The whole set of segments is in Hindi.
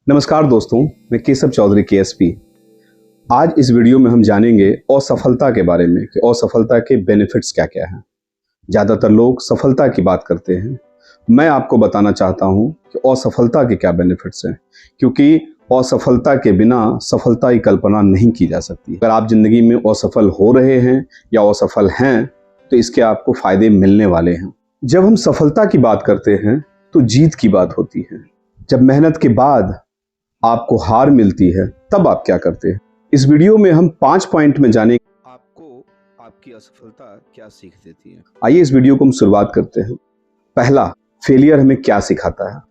नमस्कार दोस्तों, मैं केशव चौधरी केएसपी। आज इस वीडियो में हम जानेंगे असफलता के बारे में कि असफलता के बेनिफिट्स क्या क्या हैं। ज़्यादातर लोग सफलता की बात करते हैं। मैं आपको बताना चाहता हूं कि असफलता के क्या बेनिफिट्स हैं, क्योंकि असफलता के बिना सफलता की कल्पना नहीं की जा सकती। अगर आप जिंदगी में असफल हो रहे हैं या असफल हैं तो इसके आपको फायदे मिलने वाले हैं। जब हम सफलता की बात करते हैं तो जीत की बात होती है। जब मेहनत के बाद आपको हार मिलती है तब आप क्या करते हैं। इस वीडियो में हम 5 पॉइंट में जानेंगे आपको आपकी असफलता क्या सीख देती है। आइए इस वीडियो को हम शुरुआत करते हैं। पहला, फेलियर हमें क्या सिखाता है।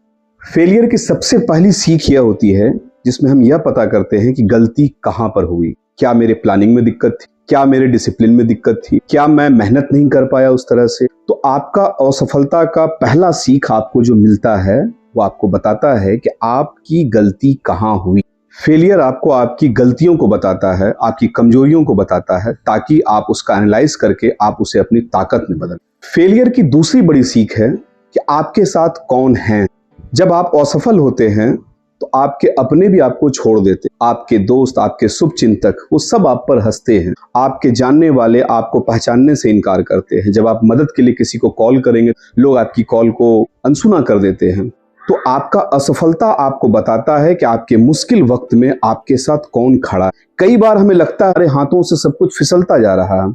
फेलियर की सबसे पहली सीख यह होती है जिसमें हम यह पता करते हैं कि गलती कहां पर हुई। क्या मेरे प्लानिंग में दिक्कत थी, क्या मेरे डिसिप्लिन में दिक्कत थी, क्या मैं मेहनत नहीं कर पाया उस तरह से। तो आपका असफलता का पहला सीख आपको जो मिलता है वो आपको बताता है कि आपकी गलती कहां हुई। फेलियर आपको आपकी गलतियों को बताता है, आपकी कमजोरियों को बताता है, ताकि आप उसका एनालाइज करके आप उसे अपनी ताकत में बदलें। फेलियर की दूसरी बड़ी सीख है कि आपके साथ कौन है। जब आप असफल होते हैं तो आपके अपने भी आपको छोड़ देते, आपके दोस्त, आपके शुभचिंतक, वो सब आप पर हंसते हैं। आपके जानने वाले आपको पहचानने से इनकार करते हैं। जब आप मदद के लिए किसी को कॉल करेंगे, लोग आपकी कॉल को अनसुना कर देते हैं। तो आपका असफलता आपको बताता है कि आपके मुश्किल वक्त में आपके साथ कौन खड़ा है। कई बार हमें लगता है अरे हाथों से सब कुछ फिसलता जा रहा है,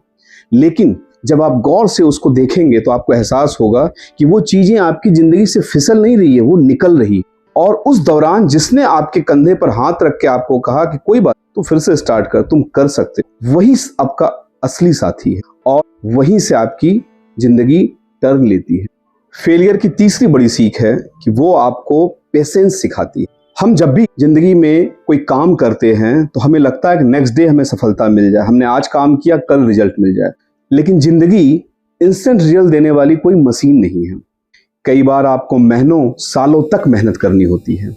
लेकिन जब आप गौर से उसको देखेंगे तो आपको एहसास होगा कि वो चीजें आपकी जिंदगी से फिसल नहीं रही है, वो निकल रही। और उस दौरान जिसने आपके कंधे पर हाथ रख के आपको कहा कि कोई बात, तू फिर से स्टार्ट कर, तुम कर सकते, वही आपका असली साथी है और वहीं से आपकी जिंदगी टर्न लेती है। फेलियर की तीसरी बड़ी सीख है कि वो आपको पेशेंस सिखाती है। हम जब भी जिंदगी में कोई काम करते हैं तो हमें लगता है कि नेक्स्ट डे हमें सफलता मिल जाए, हमने आज काम किया कल रिजल्ट मिल जाए, लेकिन जिंदगी इंस्टेंट रिजल्ट देने वाली कोई मशीन नहीं है। कई बार आपको महीनों सालों तक मेहनत करनी होती है।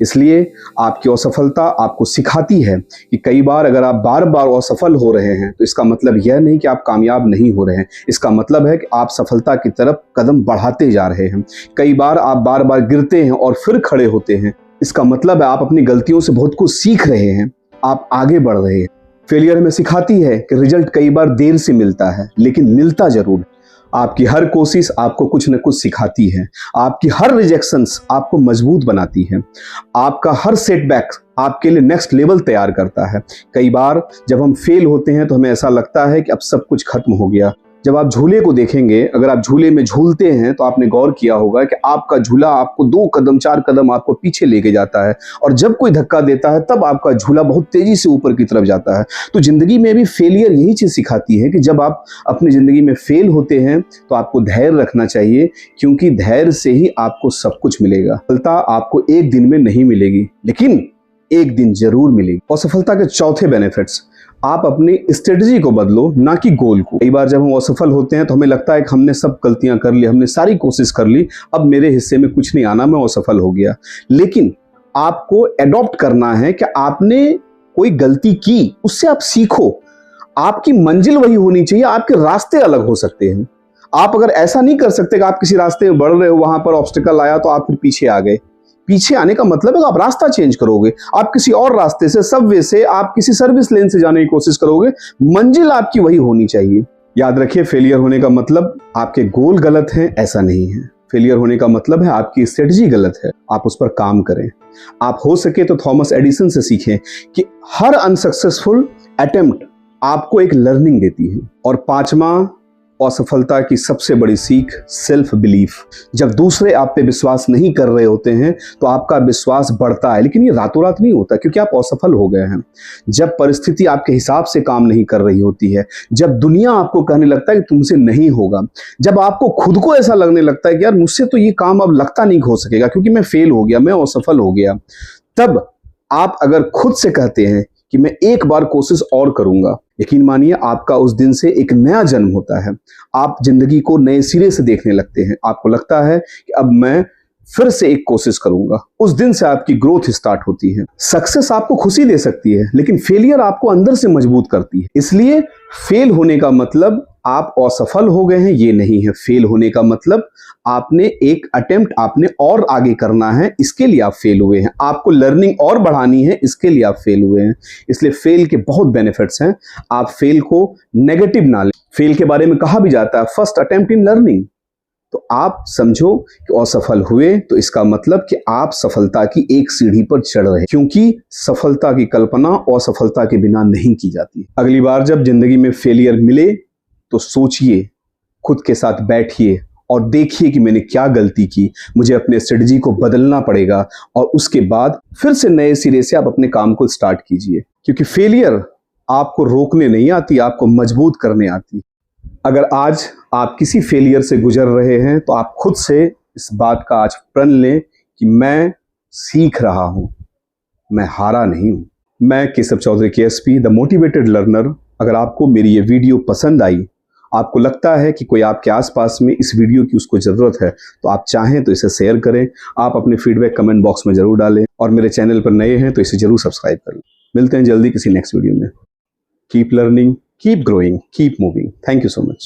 इसलिए आपकी असफलता आपको सिखाती है कि कई बार अगर आप बार बार असफल हो रहे हैं तो इसका मतलब यह नहीं कि आप कामयाब नहीं हो रहे हैं, इसका मतलब है कि आप सफलता की तरफ कदम बढ़ाते जा रहे हैं। कई बार आप बार बार गिरते हैं और फिर खड़े होते हैं, इसका मतलब है आप अपनी गलतियों से बहुत कुछ सीख रहे हैं, आप आगे बढ़ रहे हैं। फेलियर हमें सिखाती है कि रिजल्ट कई बार देर से मिलता है, लेकिन मिलता जरूर है। आपकी हर कोशिश आपको कुछ न कुछ सिखाती है। आपकी हर रिजेक्शंस आपको मजबूत बनाती है। आपका हर सेटबैक आपके लिए नेक्स्ट लेवल तैयार करता है। कई बार जब हम फेल होते हैं तो हमें ऐसा लगता है कि अब सब कुछ खत्म हो गया। जब आप झूले को देखेंगे, अगर आप झूले में झूलते हैं तो आपने गौर किया होगा कि आपका झूला आपको 2 कदम 4 कदम आपको पीछे लेके जाता है, और जब कोई धक्का देता है तब आपका झूला बहुत तेजी से ऊपर की तरफ जाता है। तो जिंदगी में भी फेलियर यही चीज सिखाती है कि जब आप अपनी जिंदगी में फेल होते हैं तो आपको धैर्य रखना चाहिए, क्योंकि धैर्य से ही आपको सब कुछ मिलेगा। सफलता आपको एक दिन में नहीं मिलेगी, लेकिन एक दिन जरूर मिलेगी। और सफलता के चौथे बेनिफिट्स, आप अपनी स्ट्रेटजी को बदलो, ना कि गोल को। कई बार जब हम असफल होते हैं तो हमें लगता है कि हमने सब गलतियां कर ली, हमने सारी कोशिश कर ली, अब मेरे हिस्से में कुछ नहीं आना, मैं असफल हो गया। लेकिन आपको एडॉप्ट करना है कि आपने कोई गलती की, उससे आप सीखो। आपकी मंजिल वही होनी चाहिए, आपके रास्ते अलग हो सकते हैं। आप अगर ऐसा नहीं कर सकते कि आप किसी रास्ते में बढ़ रहे हो, वहां पर ऑब्स्टिकल आया तो आप फिर पीछे आ गए। पीछे आने का मतलब है आप रास्ता चेंज करोगे, आप किसी और रास्ते से, सबवे से, आप किसी सर्विस लेन से जाने की कोशिश करोगे। मंजिल आपकी वही होनी चाहिए। याद रखिए, फेलियर होने का मतलब आपके गोल गलत हैं ऐसा नहीं है। फेलियर होने का मतलब है आपकी स्ट्रेटजी गलत है, आप उस पर काम करें। आप हो सके तो थॉमस एडिसन से सीखें कि हर अनसक्सेसफुल अटेम्प्ट आपको एक लर्निंग देती है। और 5वां असफलता की सबसे बड़ी सीख, सेल्फ बिलीफ। जब दूसरे आप पे विश्वास नहीं कर रहे होते हैं तो आपका विश्वास बढ़ता है, लेकिन ये रातों रात नहीं होता, क्योंकि आप असफल हो गए हैं। जब परिस्थिति आपके हिसाब से काम नहीं कर रही होती है, जब दुनिया आपको कहने लगता है कि तुमसे नहीं होगा, जब आपको खुद को ऐसा लगने लगता है कि यार मुझसे तो ये काम अब लगता नहीं हो सकेगा क्योंकि मैं फेल हो गया, मैं असफल हो गया, तब आप अगर खुद से कहते हैं कि मैं एक बार कोशिश और करूंगा, यकीन मानिए आपका उस दिन से एक नया जन्म होता है। आप जिंदगी को नए सिरे से देखने लगते हैं। आपको लगता है कि अब मैं फिर से एक कोशिश करूंगा। उस दिन से आपकी ग्रोथ स्टार्ट होती है। सक्सेस आपको खुशी दे सकती है, लेकिन फेलियर आपको अंदर से मजबूत करती है। इसलिए फेल होने का मतलब आप असफल हो गए हैं ये नहीं है। फेल होने का मतलब आपने एक अटेम्प्ट आपने और आगे करना है, इसके लिए आप फेल हुए हैं। आपको लर्निंग और बढ़ानी है, इसके लिए आप फेल हुए हैं। इसलिए फेल के बहुत बेनिफिट्स हैं। आप फेल को नेगेटिव ना लें। फेल के बारे में कहा भी जाता है फर्स्ट अटेम्प्ट इन लर्निंग। तो आप समझो कि असफल हुए तो इसका मतलब कि आप सफलता की एक सीढ़ी पर चढ़ रहे हैं, क्योंकि सफलता की कल्पना असफलता के बिना नहीं की जाती। अगली बार जब जिंदगी में फेलियर मिले तो सोचिए, खुद के साथ बैठिए और देखिए कि मैंने क्या गलती की, मुझे अपने स्ट्रेटजी को बदलना पड़ेगा, और उसके बाद फिर से नए सिरे से आप अपने काम को स्टार्ट कीजिए। क्योंकि फेलियर आपको रोकने नहीं आती, आपको मजबूत करने आती। अगर आज आप किसी फेलियर से गुजर रहे हैं तो आप खुद से इस बात का आज प्रण लें कि मैं सीख रहा हूं, मैं हारा नहीं हूं। मैं Keshav Chaudhary KSP the motivated learner. अगर आपको मेरी ये वीडियो पसंद आई, आपको लगता है कि कोई आपके आसपास में इस वीडियो की उसको ज़रूरत है, तो आप चाहें तो इसे शेयर करें। आप अपने फीडबैक कमेंट बॉक्स में ज़रूर डालें, और मेरे चैनल पर नए हैं तो इसे ज़रूर सब्सक्राइब करें। मिलते हैं जल्दी किसी नेक्स्ट वीडियो में। Keep learning, keep growing, keep moving. Thank you so much.